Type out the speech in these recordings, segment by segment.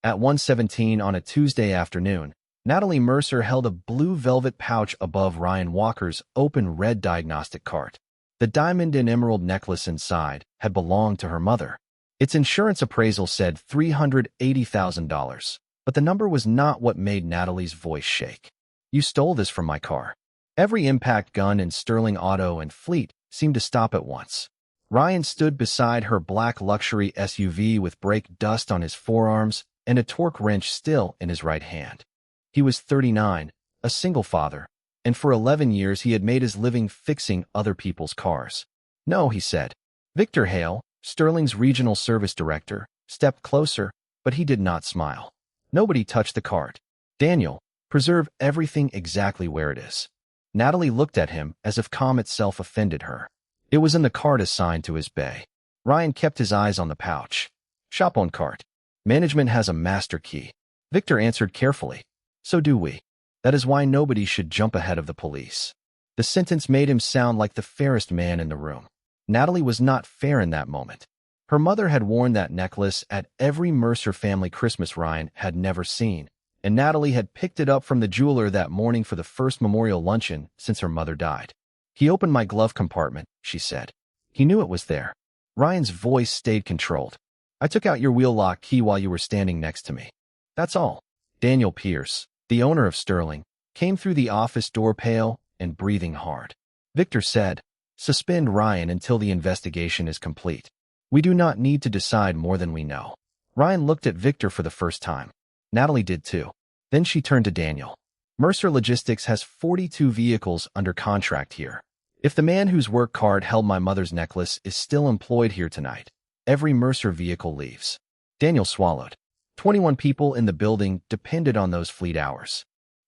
At 1:17 on a Tuesday afternoon, Natalie Mercer held a blue velvet pouch above Ryan Walker's open red diagnostic cart. The diamond and emerald necklace inside had belonged to her mother. Its insurance appraisal said $380,000, but the number was not what made Natalie's voice shake. "You stole this from my car." Every impact gun in Sterling Auto and Fleet seemed to stop at once. Ryan stood beside her black luxury SUV with brake dust on his forearms and a torque wrench still in his right hand. He was 39, a single father, and for 11 years he had made his living fixing other people's cars. "No," he said. Victor Hale, Sterling's regional service director, stepped closer, but he did not smile. "Nobody touched the cart. Daniel, preserve everything exactly where it is." Natalie looked at him as if calm itself offended her. It was in the cart assigned to his bay. Ryan kept his eyes on the pouch. "Shop on cart. Management has a master key." Victor answered carefully. "So do we. That is why nobody should jump ahead of the police." The sentence made him sound like the fairest man in the room. Natalie was not fair in that moment. Her mother had worn that necklace at every Mercer family Christmas Ryan had never seen, and Natalie had picked it up from the jeweler that morning for the first memorial luncheon since her mother died. "He opened my glove compartment," she said. "He knew it was there." Ryan's voice stayed controlled. "I took out your wheel lock key while you were standing next to me. That's all." Daniel Pierce, the owner of Sterling, came through the office door pale and breathing hard. Victor said, "Suspend Ryan until the investigation is complete. We do not need to decide more than we know." Ryan looked at Victor for the first time. Natalie did too. Then she turned to Daniel. "Mercer Logistics has 42 vehicles under contract here. If the man whose work card held my mother's necklace is still employed here tonight, every Mercer vehicle leaves." Daniel swallowed. 21 people in the building depended on those fleet hours.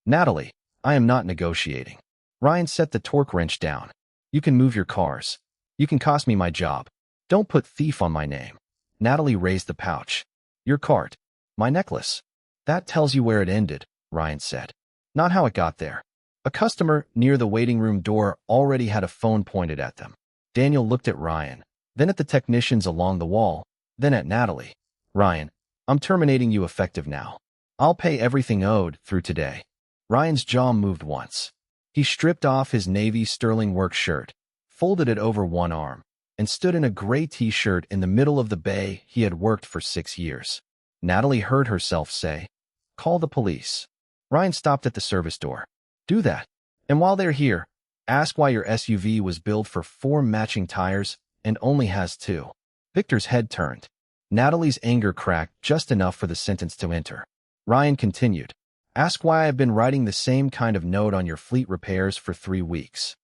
"Natalie, I am not negotiating." Ryan set the torque wrench down. "You can move your cars. You can cost me my job. Don't put thief on my name." Natalie raised the pouch. "Your cart. My necklace. That tells you where it ended," Ryan said. "Not how it got there." A customer near the waiting room door already had a phone pointed at them. Daniel looked at Ryan, then at the technicians along the wall, then at Natalie. "Ryan, I'm terminating you effective now. I'll pay everything owed through today." Ryan's jaw moved once. He stripped off his navy Sterling work shirt, folded it over one arm, and stood in a gray t-shirt in the middle of the bay he had worked for 6 years. Natalie heard herself say, "Call the police." Ryan stopped at the service door. "Do that. And while they're here, ask why your SUV was built for 4 matching tires and only has 2. Victor's head turned. Natalie's anger cracked just enough for the sentence to enter. Ryan continued, "Ask why I've been writing the same kind of note on your fleet repairs for 3 weeks.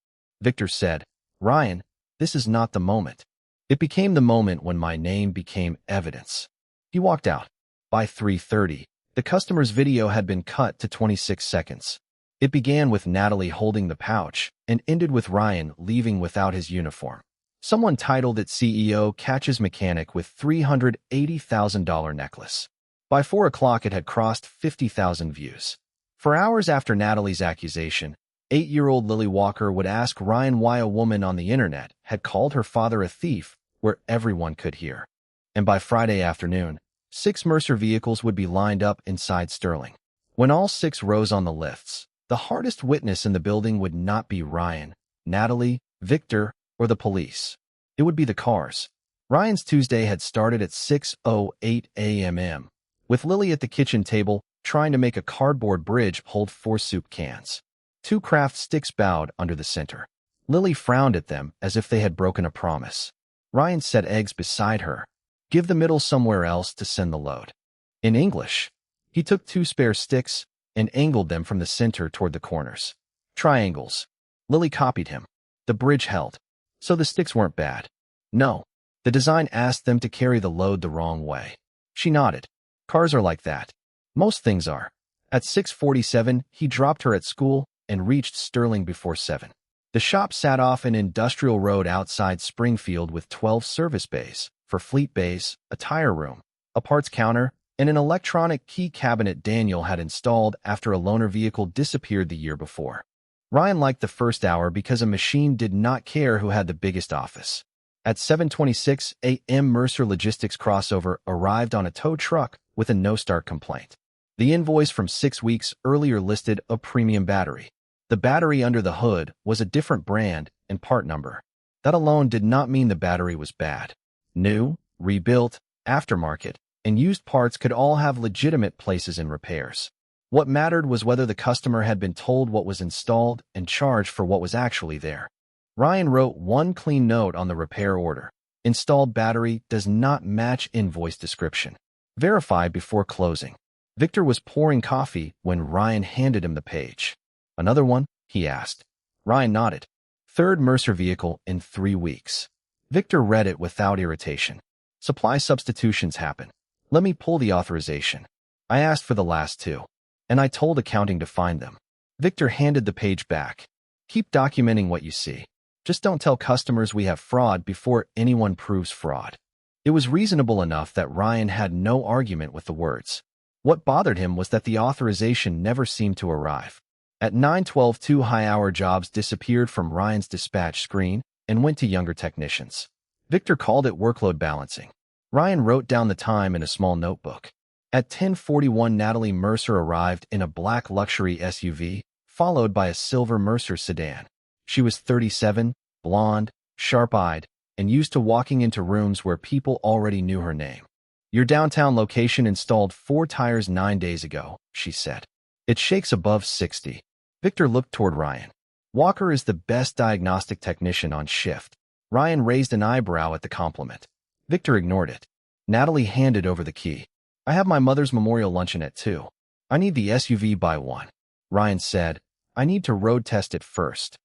Victor said, "Ryan, this is not the moment." "It became the moment when my name became evidence." He walked out. By 3:30, the customer's video had been cut to 26 seconds. It began with Natalie holding the pouch and ended with Ryan leaving without his uniform. Someone titled it CEO Catches Mechanic with $380,000 necklace. By 4 o'clock it had crossed 50,000 views. For hours after Natalie's accusation, 8-year-old Lily Walker would ask Ryan why a woman on the internet had called her father a thief where everyone could hear. And by Friday afternoon, 6 Mercer vehicles would be lined up inside Sterling. When all 6 rose on the lifts, the hardest witness in the building would not be Ryan, Natalie, Victor, or the police. It would be the cars. Ryan's Tuesday had started at 6:08 a.m., with Lily at the kitchen table trying to make a cardboard bridge hold 4 soup cans. 2 craft sticks bowed under the center. Lily frowned at them as if they had broken a promise. Ryan set eggs beside her. "Give the middle somewhere else to send the load." In English, he took 2 spare sticks and angled them from the center toward the corners. "Triangles." Lily copied him. The bridge held. So the sticks weren't bad. No, the design asked them to carry the load the wrong way. She nodded. Cars are like that. Most things are. At 6:47, he dropped her at school and reached Sterling before 7. The shop sat off an industrial road outside Springfield with 12 service bays, for fleet bays, a tire room, a parts counter, and an electronic key cabinet Daniel had installed after a loaner vehicle disappeared the year before. Ryan liked the first hour because a machine did not care who had the biggest office. At 7:26 a.m., Mercer Logistics crossover arrived on a tow truck with a no-start complaint. The invoice from 6 weeks earlier listed a premium battery. The battery under the hood was a different brand and part number. That alone did not mean the battery was bad. New, rebuilt, aftermarket, and used parts could all have legitimate places in repairs. What mattered was whether the customer had been told what was installed and charged for what was actually there. Ryan wrote one clean note on the repair order. Installed battery does not match invoice description. Verify before closing. Victor was pouring coffee when Ryan handed him the page. Another one? He asked. Ryan nodded. Third Mercer vehicle in 3 weeks. Victor read it without irritation. Supply substitutions happen. Let me pull the authorization. I asked for the last 2. And I told accounting to find them. Victor handed the page back. Keep documenting what you see. Just don't tell customers we have fraud before anyone proves fraud. It was reasonable enough that Ryan had no argument with the words. What bothered him was that the authorization never seemed to arrive. At 9:12, 2 high-hour jobs disappeared from Ryan's dispatch screen and went to younger technicians. Victor called it workload balancing. Ryan wrote down the time in a small notebook. At 10:41, Natalie Mercer arrived in a black luxury SUV, followed by a silver Mercer sedan. She was 37, blonde, sharp-eyed, and used to walking into rooms where people already knew her name. Your downtown location installed 4 tires 9 days ago, she said. It shakes above 60. Victor looked toward Ryan. Walker is the best diagnostic technician on shift. Ryan raised an eyebrow at the compliment. Victor ignored it. Natalie handed over the key. I have my mother's memorial luncheon at 2. I need the SUV by 1. Ryan said, I need to road test it first.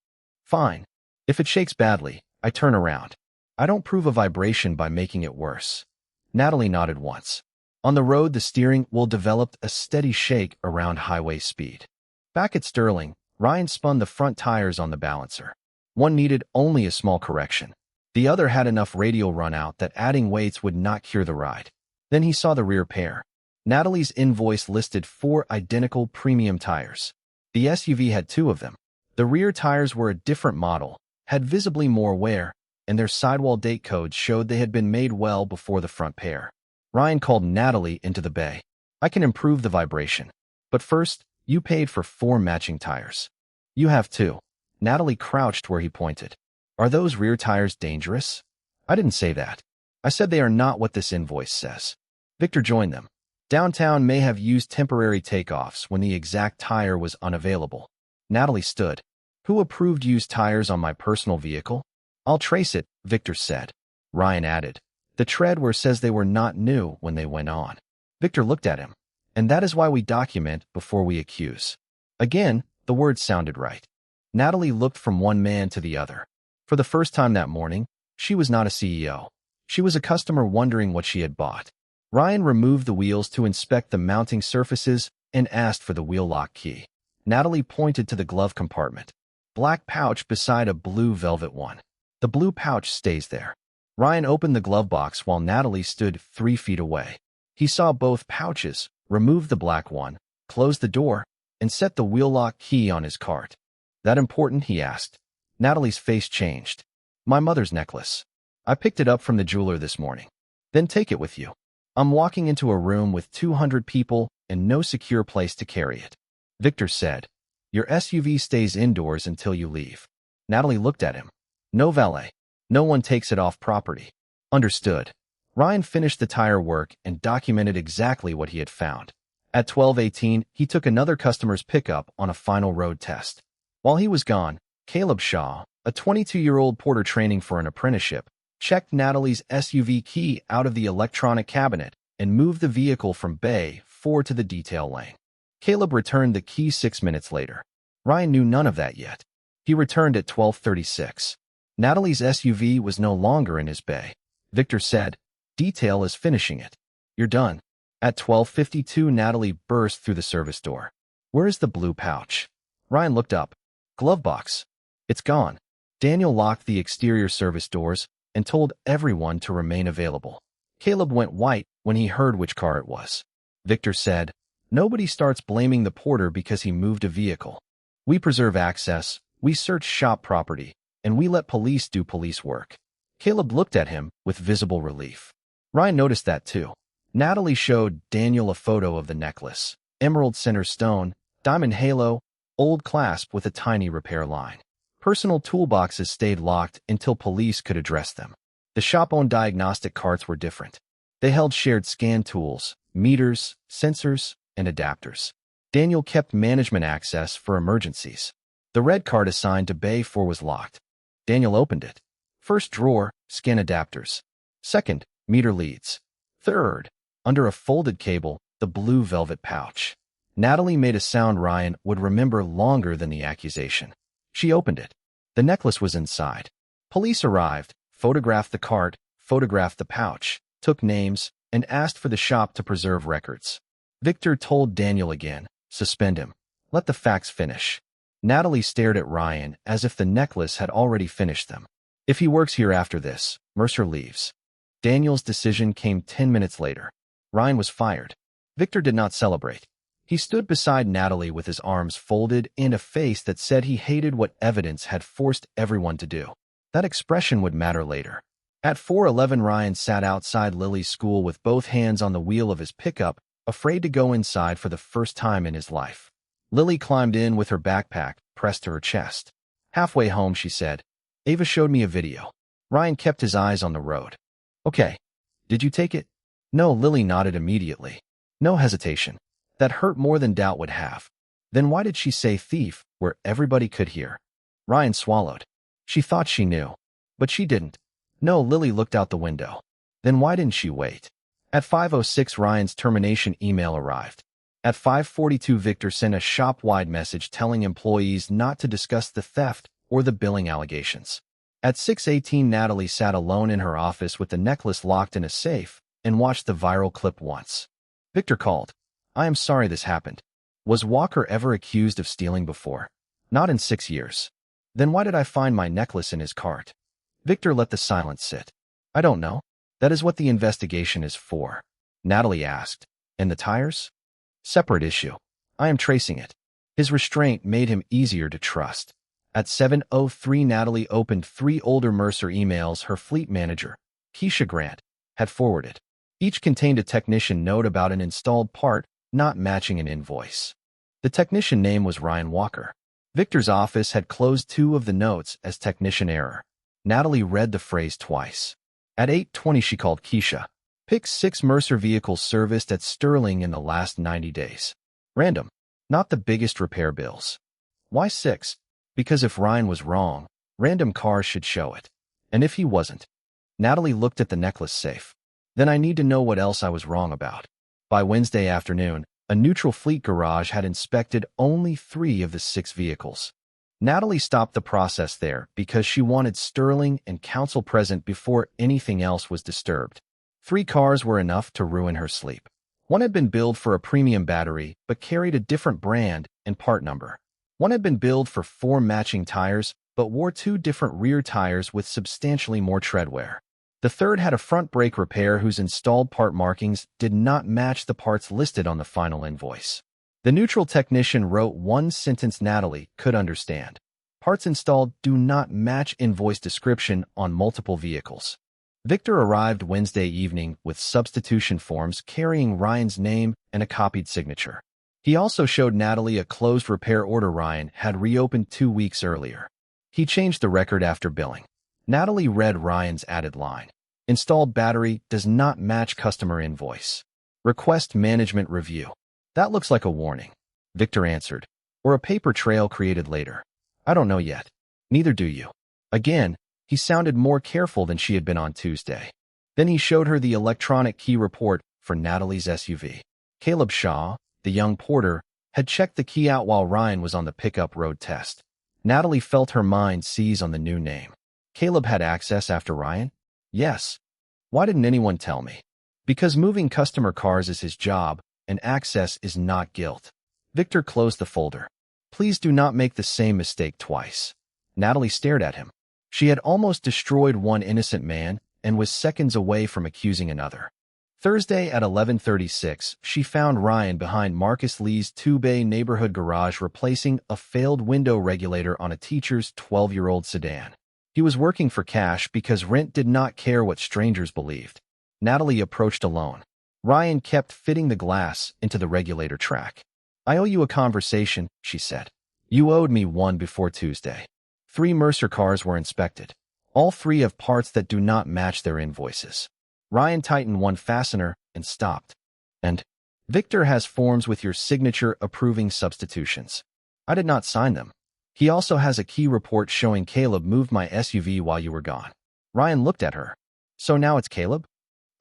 Fine. If it shakes badly, I turn around. I don't prove a vibration by making it worse. Natalie nodded once. On the road, the steering wheel developed a steady shake around highway speed. Back at Sterling, Ryan spun the front tires on the balancer. One needed only a small correction. The other had enough radial runout that adding weights would not cure the ride. Then he saw the rear pair. Natalie's invoice listed 4 identical premium tires. The SUV had 2 of them. The rear tires were a different model, had visibly more wear, and their sidewall date codes showed they had been made well before the front pair. Ryan called Natalie into the bay. I can improve the vibration. But first, you paid for 4 matching tires. You have 2. Natalie crouched where he pointed. Are those rear tires dangerous? I didn't say that. I said they are not what this invoice says. Victor joined them. Downtown may have used temporary takeoffs when the exact tire was unavailable. Natalie stood. Who approved used tires on my personal vehicle? I'll trace it, Victor said. Ryan added. The treadwear says they were not new when they went on. Victor looked at him. And that is why we document before we accuse. Again, the words sounded right. Natalie looked from one man to the other. For the first time that morning, she was not a CEO. She was a customer wondering what she had bought. Ryan removed the wheels to inspect the mounting surfaces and asked for the wheel lock key. Natalie pointed to the glove compartment. Black pouch beside a blue velvet one. The blue pouch stays there. Ryan opened the glove box while Natalie stood 3 feet away. He saw both pouches, removed the black one, closed the door, and set the wheel lock key on his cart. That important? He asked. Natalie's face changed. My mother's necklace. I picked it up from the jeweler this morning. Then take it with you. I'm walking into a room with 200 people and no secure place to carry it. Victor said, your SUV stays indoors until you leave. Natalie looked at him. No valet. No one takes it off property. Understood. Ryan finished the tire work and documented exactly what he had found. At 12:18, he took another customer's pickup on a final road test. While he was gone, Caleb Shaw, a 22-year-old porter training for an apprenticeship, checked Natalie's SUV key out of the electronic cabinet and moved the vehicle from Bay 4 to the detail lane. Caleb returned the key 6 minutes later. Ryan knew none of that yet. He returned at 12:36. Natalie's SUV was no longer in his bay. Victor said, detail is finishing it. You're done. At 12:52, Natalie burst through the service door. Where is the blue pouch? Ryan looked up. Glove box. It's gone. Daniel locked the exterior service doors and told everyone to remain available. Caleb went white when he heard which car it was. Victor said, nobody starts blaming the porter because he moved a vehicle. We preserve access, we search shop property, and we let police do police work. Caleb looked at him with visible relief. Ryan noticed that too. Natalie showed Daniel a photo of the necklace. Emerald center stone, diamond halo, old clasp with a tiny repair line. Personal toolboxes stayed locked until police could address them. The shop-owned diagnostic carts were different. They held shared scan tools, meters, sensors, and adapters. Daniel kept management access for emergencies. The red cart assigned to Bay 4 was locked. Daniel opened it. First drawer, scan adapters. Second, meter leads. Third, under a folded cable, the blue velvet pouch. Natalie made a sound Ryan would remember longer than the accusation. She opened it. The necklace was inside. Police arrived, photographed the cart, photographed the pouch, took names, and asked for the shop to preserve records. Victor told Daniel again, suspend him. Let the facts finish. Natalie stared at Ryan as if the necklace had already finished them. If he works here after this, Mercer leaves. Daniel's decision came 10 minutes later. Ryan was fired. Victor did not celebrate. He stood beside Natalie with his arms folded and a face that said he hated what evidence had forced everyone to do. That expression would matter later. At 4:11, Ryan sat outside Lily's school with both hands on the wheel of his pickup, afraid to go inside for the first time in his life. Lily climbed in with her backpack pressed to her chest. Halfway home, she said, Ava showed me a video. Ryan kept his eyes on the road. Okay. Did you take it? No, Lily nodded immediately. No hesitation. That hurt more than doubt would have. Then why did she say thief where everybody could hear? Ryan swallowed. She thought she knew. But she didn't. No, Lily looked out the window. Then why didn't she wait? At 5:06, Ryan's termination email arrived. At 5:42, Victor sent a shop-wide message telling employees not to discuss the theft or the billing allegations. At 6:18, Natalie sat alone in her office with the necklace locked in a safe and watched the viral clip once. Victor called. I am sorry this happened. Was Walker ever accused of stealing before? Not in 6 years. Then why did I find my necklace in his cart? Victor let the silence sit. I don't know. That is what the investigation is for. Natalie asked. And the tires? Separate issue. I am tracing it. His restraint made him easier to trust. At 7:03, Natalie opened 3 older Mercer emails her fleet manager, Keisha Grant, had forwarded. Each contained a technician note about an installed part not matching an invoice. The technician name was Ryan Walker. Victor's office had closed 2 of the notes as technician error. Natalie read the phrase twice. At 8:20, she called Keisha. Pick 6 Mercer vehicles serviced at Sterling in the last 90 days. Random. Not the biggest repair bills. Why 6? Because if Ryan was wrong, random cars should show it. And if he wasn't? Natalie looked at the necklace safe. Then I need to know what else I was wrong about. By Wednesday afternoon, a neutral fleet garage had inspected only 3 of the 6 vehicles. Natalie stopped the process there because she wanted Sterling and counsel present before anything else was disturbed. 3 cars were enough to ruin her sleep. One had been billed for a premium battery but carried a different brand and part number. One had been billed for 4 matching tires but wore 2 different rear tires with substantially more tread wear. The third had a front brake repair whose installed part markings did not match the parts listed on the final invoice. The neutral technician wrote one sentence Natalie could understand. Parts installed do not match invoice description on multiple vehicles. Victor arrived Wednesday evening with substitution forms carrying Ryan's name and a copied signature. He also showed Natalie a closed repair order Ryan had reopened 2 weeks earlier. He changed the record after billing. Natalie read Ryan's added line. Installed battery does not match customer invoice. Request management review. That looks like a warning. Victor answered. Or a paper trail created later. I don't know yet. Neither do you. Again, he sounded more careful than she had been on Tuesday. Then he showed her the electronic key report for Natalie's SUV. Caleb Shaw, the young porter, had checked the key out while Ryan was on the pickup road test. Natalie felt her mind seize on the new name. Caleb had access after Ryan? Yes. Why didn't anyone tell me? Because moving customer cars is his job, and access is not guilt. Victor closed the folder. Please do not make the same mistake twice. Natalie stared at him. She had almost destroyed one innocent man and was seconds away from accusing another. Thursday at 11:36, she found Ryan behind Marcus Lee's 2-bay neighborhood garage replacing a failed window regulator on a teacher's 12-year-old sedan. He was working for cash because rent did not care what strangers believed. Natalie approached alone. Ryan kept fitting the glass into the regulator track. I owe you a conversation, she said. You owed me one before Tuesday. 3 Mercer cars were inspected. All 3 have parts that do not match their invoices. Ryan tightened one fastener and stopped. And Victor has forms with your signature approving substitutions. I did not sign them. He also has a key report showing Caleb moved my SUV while you were gone. Ryan looked at her. So now it's Caleb?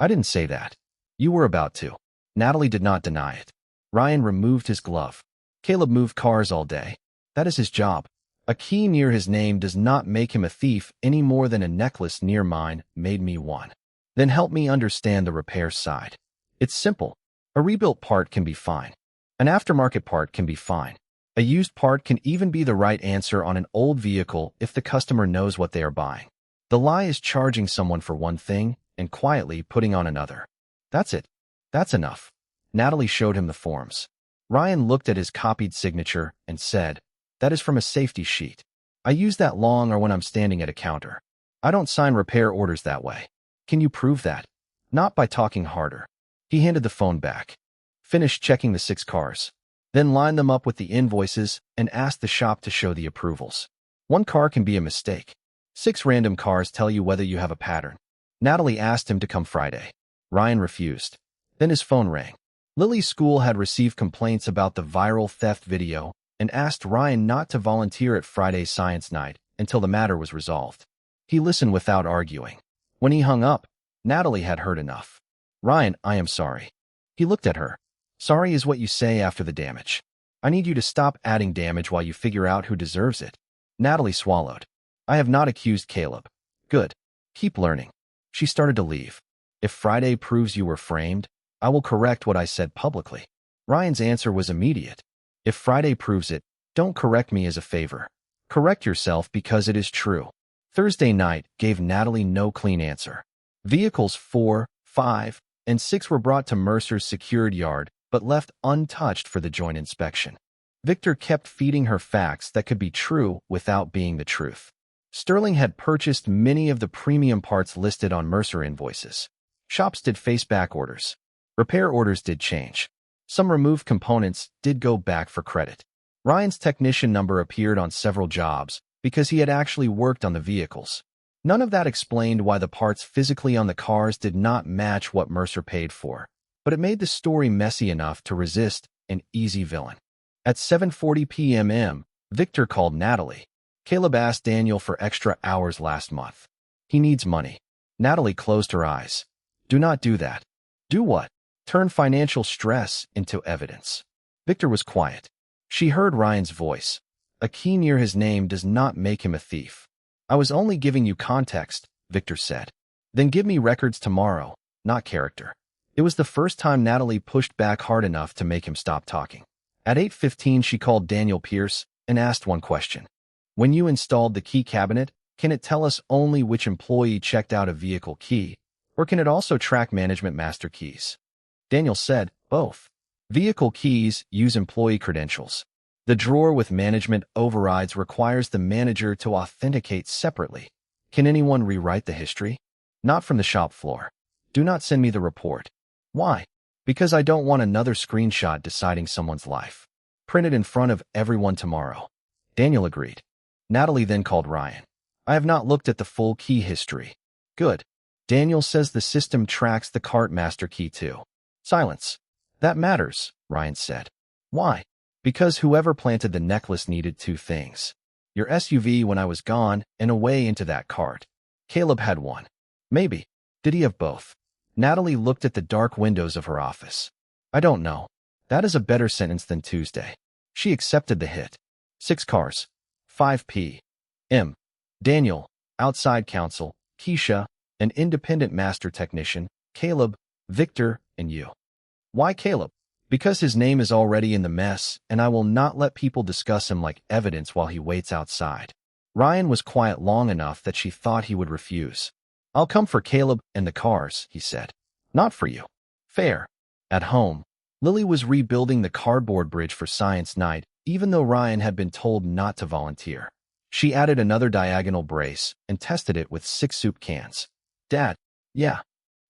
I didn't say that. You were about to. Natalie did not deny it. Ryan removed his glove. Caleb moved cars all day. That is his job. A key near his name does not make him a thief any more than a necklace near mine made me one. Then help me understand the repair side. It's simple. A rebuilt part can be fine. An aftermarket part can be fine. A used part can even be the right answer on an old vehicle if the customer knows what they are buying. The lie is charging someone for one thing and quietly putting on another. That's it. That's enough. Natalie showed him the forms. Ryan looked at his copied signature and said, that is from a safety sheet. I use that long or when I'm standing at a counter. I don't sign repair orders that way. Can you prove that? Not by talking harder. He handed the phone back. Finished checking the 6 cars. Then lined them up with the invoices and asked the shop to show the approvals. 1 car can be a mistake. 6 random cars tell you whether you have a pattern. Natalie asked him to come Friday. Ryan refused. Then his phone rang. Lily's school had received complaints about the viral theft video and asked Ryan not to volunteer at Friday's science night until the matter was resolved. He listened without arguing. When he hung up, Natalie had heard enough. Ryan, I am sorry. He looked at her. Sorry is what you say after the damage. I need you to stop adding damage while you figure out who deserves it. Natalie swallowed. I have not accused Caleb. Good. Keep learning. She started to leave. If Friday proves you were framed, I will correct what I said publicly. Ryan's answer was immediate. If Friday proves it, don't correct me as a favor. Correct yourself because it is true. Thursday night gave Natalie no clean answer. Vehicles 4, 5, and 6 were brought to Mercer's secured yard, but left untouched for the joint inspection. Victor kept feeding her facts that could be true without being the truth. Sterling had purchased many of the premium parts listed on Mercer invoices. Shops did face-back orders. Repair orders did change. Some removed components did go back for credit. Ryan's technician number appeared on several jobs because he had actually worked on the vehicles. None of that explained why the parts physically on the cars did not match what Mercer paid for, but it made the story messy enough to resist an easy villain. At 7:40 p.m., Victor called Natalie. Caleb asked Daniel for extra hours last month. He needs money. Natalie closed her eyes. Do not do that. Do what? Turn financial stress into evidence. Victor was quiet. She heard Ryan's voice. A key near his name does not make him a thief. I was only giving you context, Victor said. Then give me records tomorrow, not character. It was the first time Natalie pushed back hard enough to make him stop talking. At 8:15, she called Daniel Pierce and asked one question. When you installed the key cabinet, can it tell us only which employee checked out a vehicle key, or can it also track management master keys? Daniel said, both. Vehicle keys use employee credentials. The drawer with management overrides requires the manager to authenticate separately. Can anyone rewrite the history? Not from the shop floor. Do not send me the report. Why? Because I don't want another screenshot deciding someone's life. Print it in front of everyone tomorrow. Daniel agreed. Natalie then called Ryan. I have not looked at the full key history. Good. Daniel says the system tracks the cart master key too. Silence. That matters, Ryan said. Why? Because whoever planted the necklace needed 2 things. Your SUV when I was gone and a way into that cart. Caleb had one. Maybe. Did he have both? Natalie looked at the dark windows of her office. I don't know. That is a better sentence than Tuesday. She accepted the hit. 6 cars. 5 p.m. Daniel, outside counsel, Keisha, an independent master technician, Caleb, Victor, and you. Why Caleb? Because his name is already in the mess, and I will not let people discuss him like evidence while he waits outside. Ryan was quiet long enough that she thought he would refuse. I'll come for Caleb and the cars, he said. Not for you. Fair. At home, Lily was rebuilding the cardboard bridge for science night, even though Ryan had been told not to volunteer. She added another diagonal brace and tested it with 6 soup cans. Dad, yeah.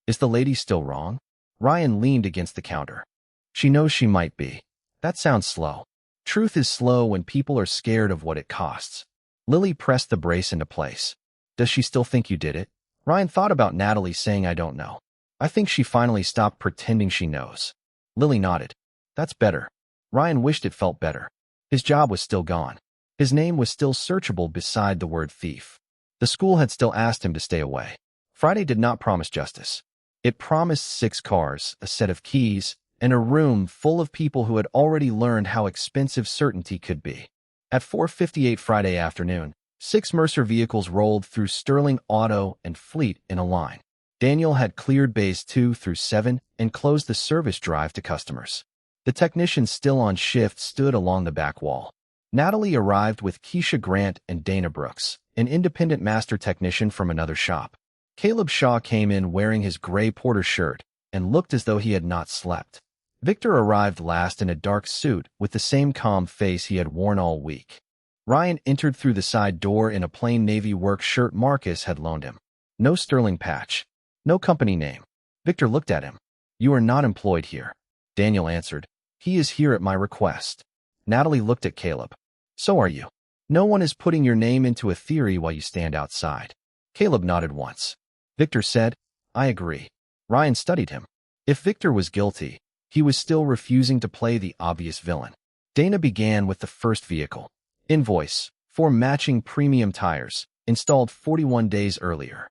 Is the lady still wrong? Ryan leaned against the counter. She knows she might be. That sounds slow. Truth is slow when people are scared of what it costs. Lily pressed the brace into place. Does she still think you did it? Ryan thought about Natalie saying I don't know. I think she finally stopped pretending she knows. Lily nodded. That's better. Ryan wished it felt better. His job was still gone. His name was still searchable beside the word thief. The school had still asked him to stay away. Friday did not promise justice. It promised 6 cars, a set of keys, and a room full of people who had already learned how expensive certainty could be. At 4:58 Friday afternoon, 6 Mercer vehicles rolled through Sterling Auto and Fleet in a line. Daniel had cleared bays 2 through 7 and closed the service drive to customers. The technicians still on shift stood along the back wall. Natalie arrived with Keisha Grant and Dana Brooks, an independent master technician from another shop. Caleb Shaw came in wearing his gray porter shirt and looked as though he had not slept. Victor arrived last in a dark suit with the same calm face he had worn all week. Ryan entered through the side door in a plain navy work shirt Marcus had loaned him. No sterling patch. No company name. Victor looked at him. You are not employed here. Daniel answered. He is here at my request. Natalie looked at Caleb. So are you. No one is putting your name into a theory while you stand outside. Caleb nodded once. Victor said, I agree. Ryan studied him. If Victor was guilty, he was still refusing to play the obvious villain. Dana began with the first vehicle. Invoice, 4 matching premium tires, installed 41 days earlier.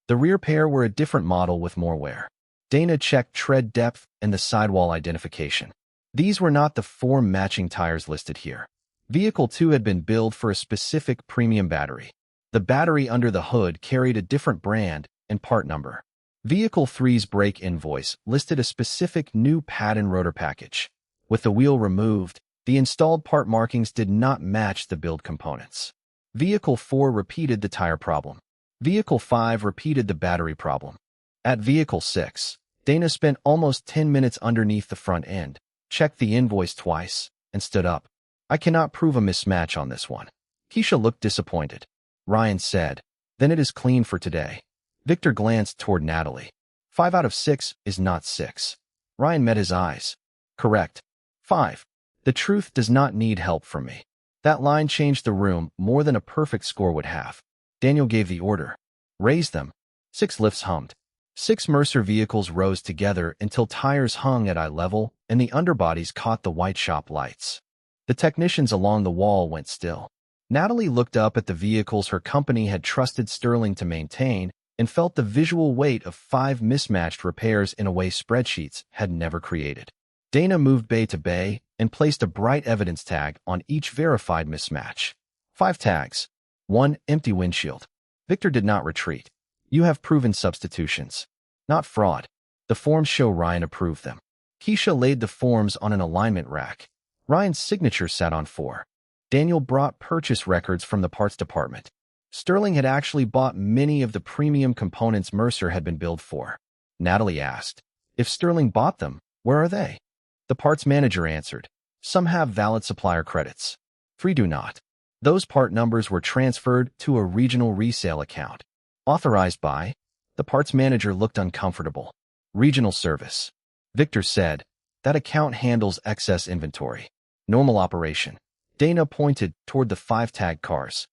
The rear pair were a different model with more wear. Dana checked tread depth and the sidewall identification. These were not the 4 matching tires listed here. Vehicle 2 had been billed for a specific premium battery. The battery under the hood carried a different brand and part number. Vehicle 3's brake invoice listed a specific new pad and rotor package. With the wheel removed, the installed part markings did not match the build components. Vehicle 4 repeated the tire problem. Vehicle 5 repeated the battery problem. At Vehicle 6, Dana spent almost 10 minutes underneath the front end, checked the invoice twice, and stood up. I cannot prove a mismatch on this one. Keisha looked disappointed. Ryan said, then it is clean for today. Victor glanced toward Natalie. 5 out of 6 is not 6. Ryan met his eyes. Correct. 5. The truth does not need help from me. That line changed the room more than a perfect score would have. Daniel gave the order. Raise them. 6 lifts hummed. 6 Mercer vehicles rose together until tires hung at eye level and the underbodies caught the white shop lights. The technicians along the wall went still. Natalie looked up at the vehicles her company had trusted Sterling to maintain and felt the visual weight of 5 mismatched repairs in a way spreadsheets had never created. Dana moved bay to bay and placed a bright evidence tag on each verified mismatch. 5 tags. 1 empty windshield. Victor did not retreat. You have proven substitutions. Not fraud. The forms show Ryan approved them. Keisha laid the forms on an alignment rack. Ryan's signature sat on 4. Daniel brought purchase records from the parts department. Sterling had actually bought many of the premium components Mercer had been billed for. Natalie asked, if Sterling bought them, where are they? The parts manager answered, some have valid supplier credits. 3 do not. Those part numbers were transferred to a regional resale account. Authorized by? The parts manager looked uncomfortable. Regional service. Victor said, that account handles excess inventory. Normal operation. Dana pointed toward the 5 tag cars.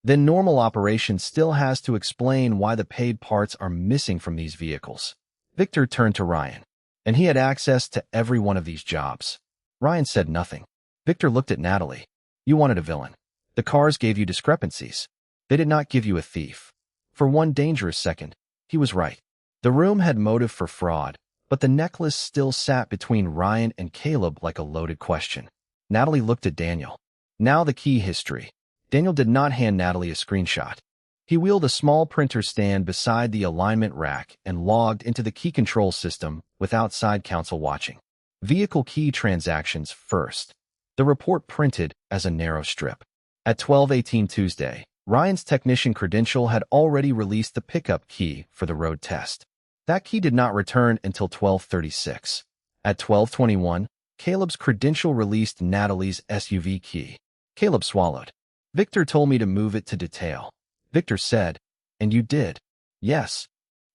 Then normal operation still has to explain why the paid parts are missing from these vehicles. Victor turned to Ryan, and he had access to every one of these jobs. Ryan said nothing. Victor looked at Natalie. You wanted a villain. The cars gave you discrepancies. They did not give you a thief. For one dangerous second, he was right. The room had motive for fraud, but the necklace still sat between Ryan and Caleb like a loaded question. Natalie looked at Daniel. Now the key history. Daniel did not hand Natalie a screenshot. He wheeled a small printer stand beside the alignment rack and logged into the key control system with outside counsel watching. Vehicle key transactions first. The report printed as a narrow strip. At 12:18 Tuesday, Ryan's technician credential had already released the pickup key for the road test. That key did not return until 12:36. At 12:21, Caleb's credential released Natalie's SUV key. Caleb swallowed. Victor told me to move it to detail. Victor said, and you did. Yes.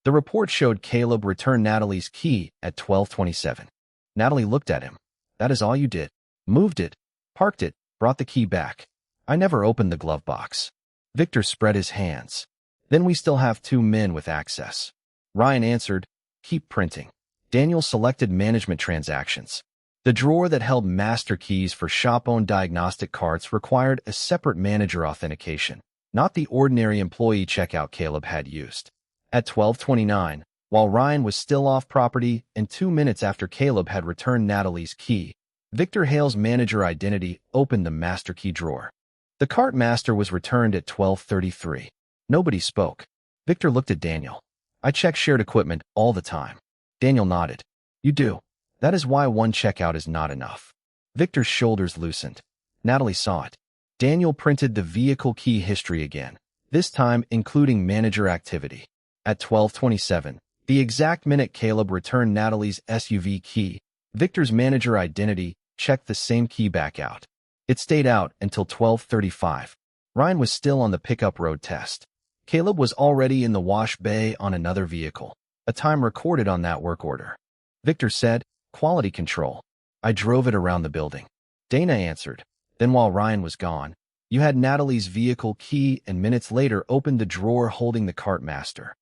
The report showed Caleb return Natalie's key at 12:27. Natalie looked at him. That is all you did. Moved it, parked it, brought the key back. I never opened the glove box. Victor spread his hands. Then we still have 2 men with access. Ryan answered, keep printing. Daniel selected management transactions. The drawer that held master keys for shop-owned diagnostic carts required a separate manager authentication, not the ordinary employee checkout Caleb had used. At 12:29, while Ryan was still off property and 2 minutes after Caleb had returned Natalie's key, Victor Hale's manager identity opened the master key drawer. The cart master was returned at 12:33. Nobody spoke. Victor looked at Daniel. I check shared equipment all the time. Daniel nodded. You do. That is why one checkout is not enough. Victor's shoulders loosened. Natalie saw it. Daniel printed the vehicle key history again, this time including manager activity. At 12:27, the exact minute Caleb returned Natalie's SUV key, Victor's manager identity checked the same key back out. It stayed out until 12:35. Ryan was still on the pickup road test. Caleb was already in the wash bay on another vehicle, a time recorded on that work order. Victor said, quality control. I drove it around the building. Dana answered. Then while Ryan was gone, you had Natalie's vehicle key and minutes later opened the drawer holding the cart master.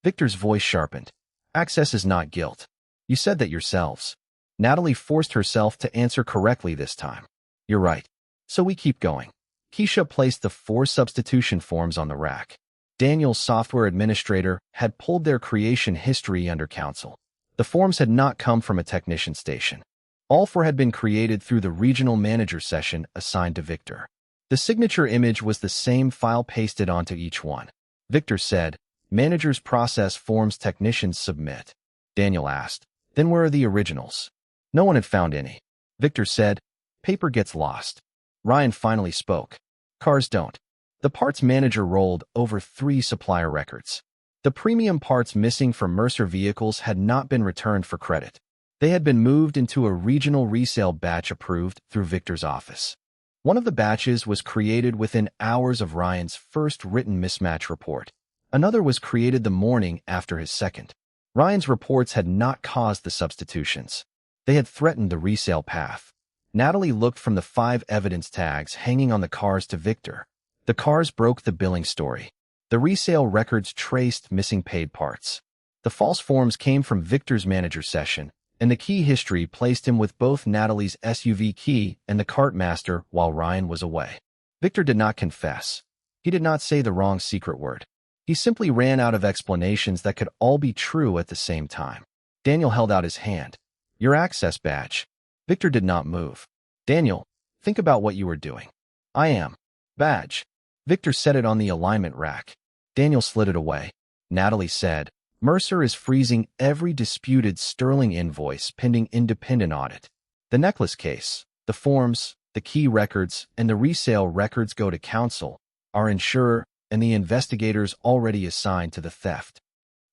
Victor's voice sharpened. Access is not guilt. You said that yourselves. Natalie forced herself to answer correctly this time. You're right. So we keep going. Keisha placed the 4 substitution forms on the rack. Daniel's software administrator had pulled their creation history under counsel. The forms had not come from a technician station. All 4 had been created through the regional manager session assigned to Victor. The signature image was the same file pasted onto each one. Victor said, managers process forms technicians submit. Daniel asked, then where are the originals? No one had found any. Victor said, paper gets lost. Ryan finally spoke. Cars don't. The parts manager rolled over 3 supplier records. The premium parts missing from Mercer vehicles had not been returned for credit. They had been moved into a regional resale batch approved through Victor's office. One of the batches was created within hours of Ryan's first written mismatch report. Another was created the morning after his second. Ryan's reports had not caused the substitutions. They had threatened the resale path. Natalie looked from the 5 evidence tags hanging on the cars to Victor. The cars broke the billing story. The resale records traced missing paid parts. The false forms came from Victor's manager session, and the key history placed him with both Natalie's SUV key and the cart master while Ryan was away. Victor did not confess. He did not say the wrong secret word. He simply ran out of explanations that could all be true at the same time. Daniel held out his hand. Your access badge. Victor did not move. Daniel, think about what you were doing. I am. Badge. Victor set it on the alignment rack. Daniel slid it away. Natalie said, Mercer is freezing every disputed Sterling invoice pending independent audit. The necklace case, the forms, the key records, and the resale records go to counsel, our insurer, and the investigators already assigned to the theft.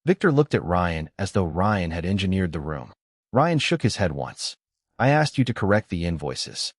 Victor looked at Ryan as though Ryan had engineered the room. Ryan shook his head once. I asked you to correct the invoices.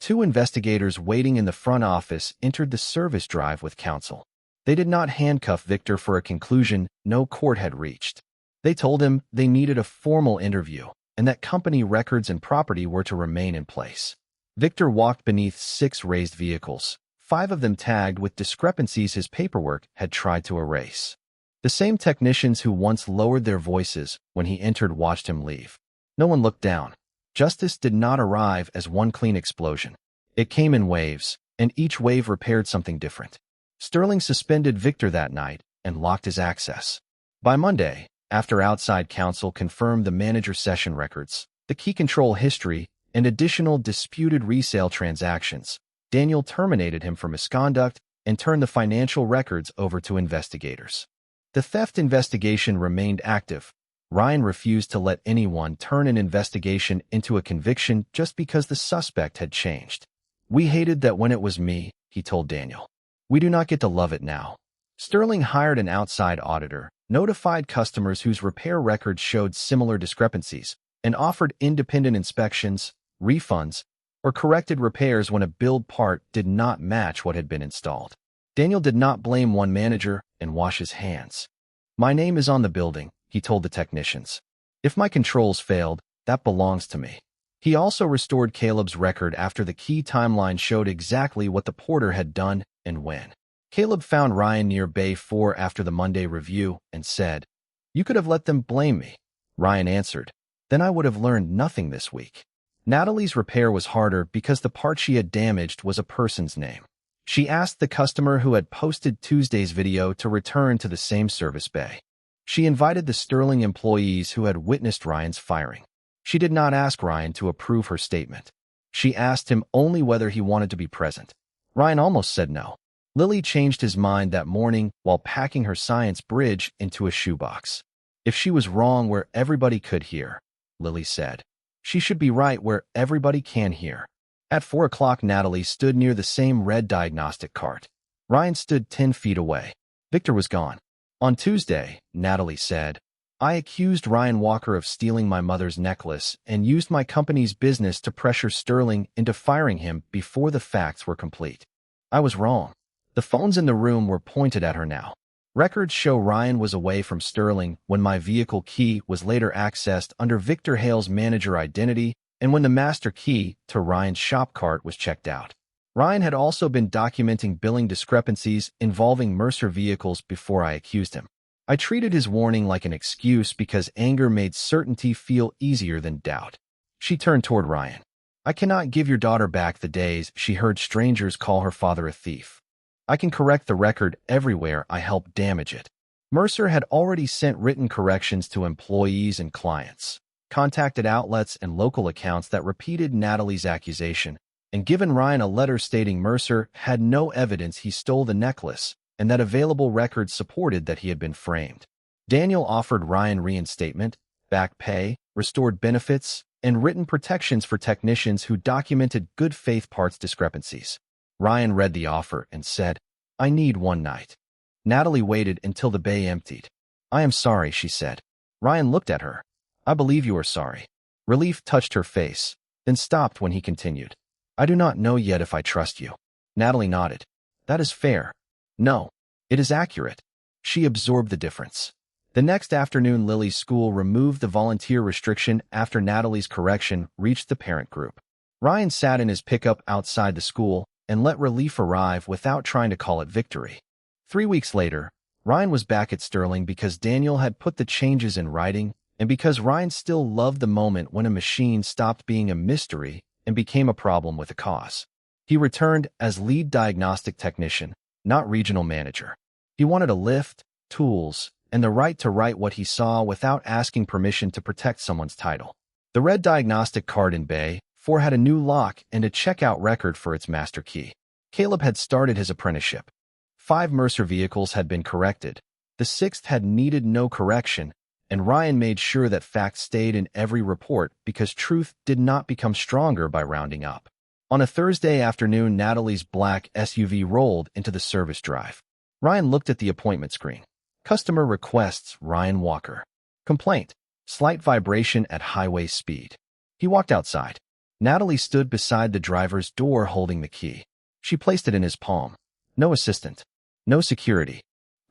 2 investigators waiting in the front office entered the service drive with counsel. They did not handcuff Victor for a conclusion no court had reached. They told him they needed a formal interview and that company records and property were to remain in place. Victor walked beneath 6 raised vehicles, 5 of them tagged with discrepancies his paperwork had tried to erase. The same technicians who once lowered their voices when he entered watched him leave. No one looked down. Justice did not arrive as one clean explosion. It came in waves, and each wave repaired something different. Sterling suspended Victor that night and locked his access. By Monday, after outside counsel confirmed the manager session records, the key control history, and additional disputed resale transactions, Daniel terminated him for misconduct and turned the financial records over to investigators. The theft investigation remained active. Ryan refused to let anyone turn an investigation into a conviction just because the suspect had changed. We hated that when it was me, he told Daniel. We do not get to love it now. Sterling hired an outside auditor, notified customers whose repair records showed similar discrepancies, and offered independent inspections, refunds, or corrected repairs when a build part did not match what had been installed. Daniel did not blame one manager and wash his hands. "My name is on the building," he told the technicians. "If my controls failed, that belongs to me." He also restored Caleb's record after the key timeline showed exactly what the porter had done and when. Caleb found Ryan near Bay 4 after the Monday review and said, "You could have let them blame me." Ryan answered, "Then I would have learned nothing this week." Natalie's repair was harder because the part she had damaged was a person's name. She asked the customer who had posted Tuesday's video to return to the same service bay. She invited the Sterling employees who had witnessed Ryan's firing. She did not ask Ryan to approve her statement. She asked him only whether he wanted to be present. Ryan almost said no. Lily changed his mind that morning while packing her science bridge into a shoebox. "If she was wrong where everybody could hear," Lily said, "she should be right where everybody can hear." At 4 o'clock, Natalie stood near the same red diagnostic cart. Ryan stood 10 feet away. Victor was gone. On Tuesday, Natalie said, "I accused Ryan Walker of stealing my mother's necklace and used my company's business to pressure Sterling into firing him before the facts were complete. I was wrong." The phones in the room were pointed at her now. Records show Ryan was away from Sterling when my vehicle key was later accessed under Victor Hale's manager identity and when the master key to Ryan's shop cart was checked out. Ryan had also been documenting billing discrepancies involving Mercer vehicles before I accused him. I treated his warning like an excuse because anger made certainty feel easier than doubt. She turned toward Ryan. "I cannot give your daughter back the days she heard strangers call her father a thief. I can correct the record everywhere I helped damage it." Mercer had already sent written corrections to employees and clients, contacted outlets and local accounts that repeated Natalie's accusation, and given Ryan a letter stating Mercer had no evidence he stole the necklace and that available records supported that he had been framed. Daniel offered Ryan reinstatement, back pay, restored benefits, and written protections for technicians who documented good faith parts discrepancies. Ryan read the offer and said, "I need one night." Natalie waited until the bay emptied. "I am sorry," she said. Ryan looked at her. "I believe you are sorry." Relief touched her face, then stopped when he continued, "I do not know yet if I trust you." Natalie nodded. "That is fair. No, it is accurate." She absorbed the difference. The next afternoon, Lily's school removed the volunteer restriction after Natalie's correction reached the parent group. Ryan sat in his pickup outside the school and let relief arrive without trying to call it victory. 3 weeks later, Ryan was back at Sterling because Daniel had put the changes in writing and because Ryan still loved the moment when a machine stopped being a mystery and became a problem with a cause. He returned as lead diagnostic technician, not regional manager. He wanted a lift, tools, and the right to write what he saw without asking permission to protect someone's title. The red diagnostic card in Bay 4 had a new lock and a checkout record for its master key. Caleb had started his apprenticeship. 5 Mercer vehicles had been corrected. The 6th had needed no correction, and Ryan made sure that facts stayed in every report because truth did not become stronger by rounding up. On a Thursday afternoon, Natalie's black SUV rolled into the service drive. Ryan looked at the appointment screen. Customer requests Ryan Walker. Complaint: slight vibration at highway speed. He walked outside. Natalie stood beside the driver's door holding the key. She placed it in his palm. "No assistant. No security.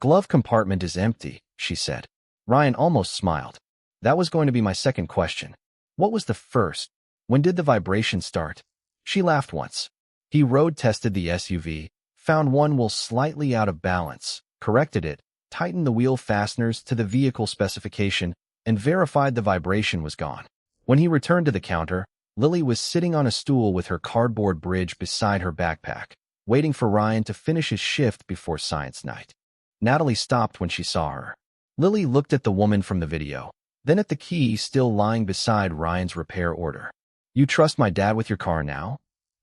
Glove compartment is empty," she said. Ryan almost smiled. "That was going to be my second question. What was the first? When did the vibration start?" She laughed once. He road tested the SUV, found one wheel slightly out of balance, corrected it, tightened the wheel fasteners to the vehicle specification, and verified the vibration was gone. When he returned to the counter, Lily was sitting on a stool with her cardboard bridge beside her backpack, waiting for Ryan to finish his shift before science night. Natalie stopped when she saw her. Lily looked at the woman from the video, then at the key still lying beside Ryan's repair order. "You trust my dad with your car now?"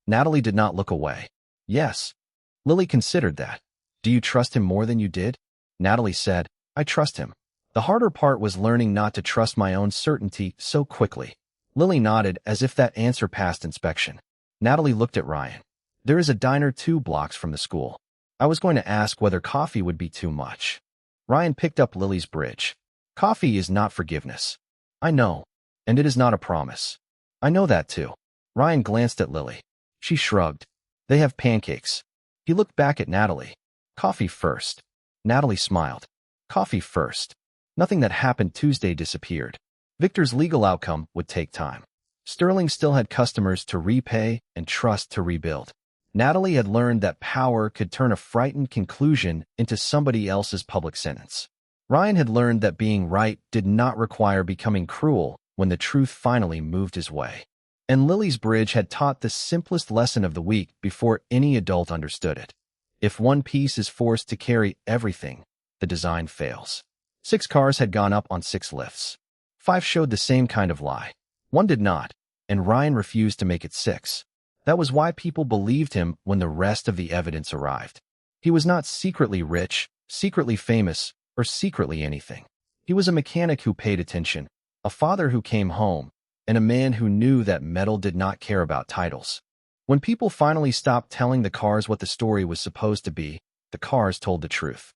Natalie did not look away. "Yes." Lily considered that. "Do you trust him more than you did?" Natalie said, "I trust him. The harder part was learning not to trust my own certainty so quickly." Lily nodded as if that answer passed inspection. Natalie looked at Ryan. "There is a diner 2 blocks from the school. I was going to ask whether coffee would be too much." Ryan picked up Lily's bridge. "Coffee is not forgiveness." "I know, and it is not a promise." "I know that too." Ryan glanced at Lily. She shrugged. They have pancakes. He looked back at Natalie. Coffee first. Natalie smiled. Coffee first. Nothing that happened Tuesday disappeared. Victor's legal outcome would take time. Sterling still had customers to repay and trust to rebuild. Natalie had learned that power could turn a frightened conclusion into somebody else's public sentence. Ryan had learned that being right did not require becoming cruel when the truth finally moved his way. And Lily's bridge had taught the simplest lesson of the week before any adult understood it. If one piece is forced to carry everything, the design fails. 6 cars had gone up on 6 lifts. 5 showed the same kind of lie. 1 did not, and Ryan refused to make it 6. That was why people believed him when the rest of the evidence arrived. He was not secretly rich, secretly famous, or secretly anything. He was a mechanic who paid attention, a father who came home, and a man who knew that metal did not care about titles. When people finally stopped telling the cars what the story was supposed to be, the cars told the truth.